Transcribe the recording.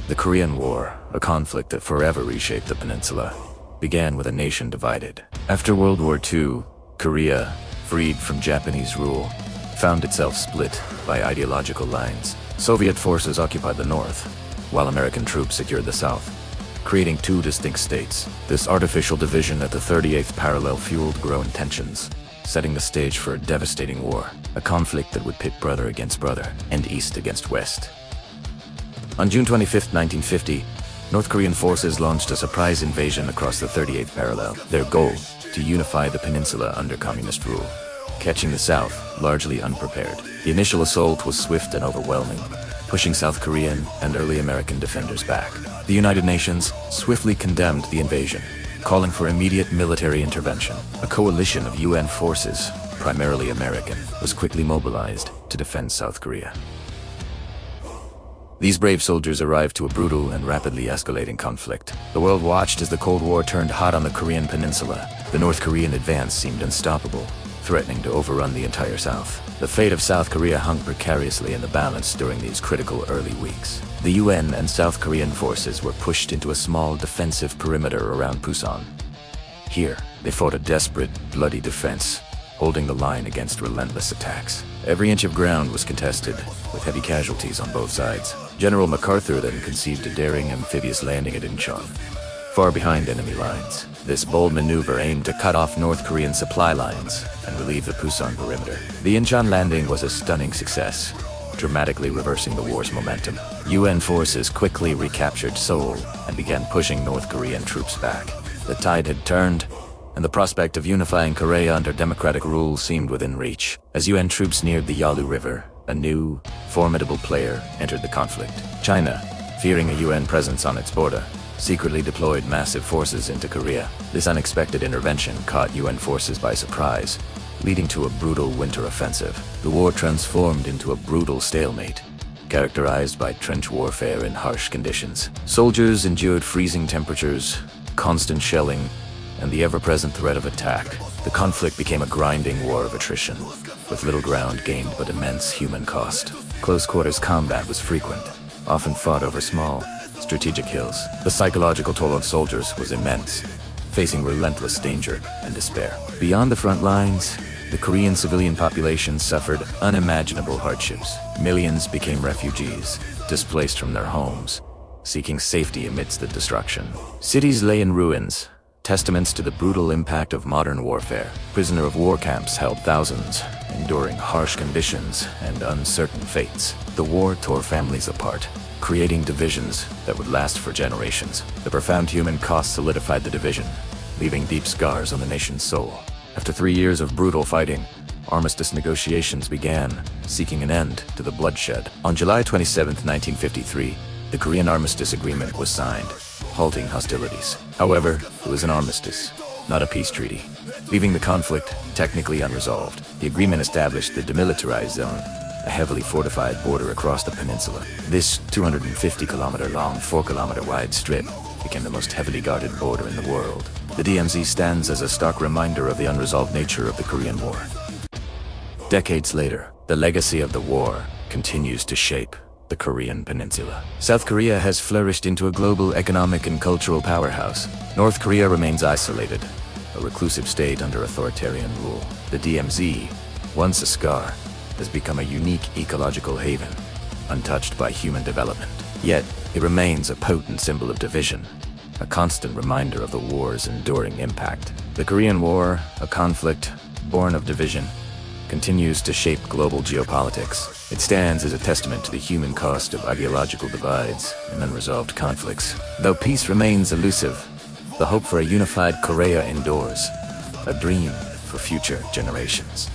The Korean War, a conflict that forever reshaped the peninsula, began with a nation divided. After World War II, Korea, freed from Japanese rule, found itself split by ideological lines. Soviet forces occupied the north, while American troops secured the south, creating two distinct states. This artificial division at the 38th parallel fueled growing tensions, setting the stage for a devastating war, a conflict that would pit brother against brother and east against west. On June 25, 1950, North Korean forces launched a surprise invasion across the 38th parallel, their goal to unify the peninsula under communist rule, catching the South largely unprepared. The initial assault was swift and overwhelming, pushing South Korean and early American defenders back. The United Nations swiftly condemned the invasion, calling for immediate military intervention. A coalition of UN forces, primarily American, was quickly mobilized to defend South Korea. These brave soldiers arrived to a brutal and rapidly escalating conflict. The world watched as the Cold War turned hot on the Korean peninsula. The North Korean advance seemed unstoppable, threatening to overrun the entire South. The fate of South Korea hung precariously in the balance during these critical early weeks. The UN and South Korean forces were pushed into a small defensive perimeter around Pusan. Here, they fought a desperate, bloody defense, holding the line against relentless attacks. Every inch of ground was contested, with heavy casualties on both sides. General MacArthur then conceived a daring amphibious landing at Incheon, far behind enemy lines. This bold maneuver aimed to cut off North Korean supply lines and relieve the Pusan perimeter. The Incheon landing was a stunning success, dramatically reversing the war's momentum. UN forces quickly recaptured Seoul and began pushing North Korean troops back. The tide had turned, and the prospect of unifying Korea under democratic rule seemed within reach. As UN troops neared the Yalu River, a new, formidable player entered the conflict. China, fearing a UN presence on its border, secretly deployed massive forces into Korea. This unexpected intervention caught UN forces by surprise, leading to a brutal winter offensive. The war transformed into a brutal stalemate, characterized by trench warfare in harsh conditions. Soldiers endured freezing temperatures, constant shelling, and the ever-present threat of attack. The conflict became a grinding war of attrition, with little ground gained but immense human cost. Close-quarters combat was frequent, often fought over small, strategic hills. The psychological toll on soldiers was immense, facing relentless danger and despair. Beyond the front lines, the Korean civilian population suffered unimaginable hardships. Millions became refugees, displaced from their homes, seeking safety amidst the destruction. Cities lay in ruins, testaments to the brutal impact of modern warfare. Prisoner of war camps held thousands, enduring harsh conditions and uncertain fates. The war tore families apart, creating divisions that would last for generations. The profound human cost solidified the division, leaving deep scars on the nation's soul. After 3 years of brutal fighting, armistice negotiations began, seeking an end to the bloodshed. On July 27, 1953, the Korean Armistice Agreement was signed, halting hostilities. However, it was an armistice, not a peace treaty, leaving the conflict technically unresolved. The agreement established the demilitarized zone, a heavily fortified border across the peninsula. This 250-kilometer-long, 4-kilometer-wide strip became the most heavily guarded border in the world. The DMZ stands as a stark reminder of the unresolved nature of the Korean War. Decades later, the legacy of the war continues to shape the Korean peninsula. South Korea has flourished into a global economic and cultural powerhouse. North Korea remains isolated, a reclusive state under authoritarian rule. The DMZ, once a scar, has become a unique ecological haven, untouched by human development. Yet, it remains a potent symbol of division, a constant reminder of the war's enduring impact. The Korean War, a conflict born of division, continues to shape global geopolitics. It stands as a testament to the human cost of ideological divides and unresolved conflicts. Though peace remains elusive, the hope for a unified Korea endures, a dream for future generations.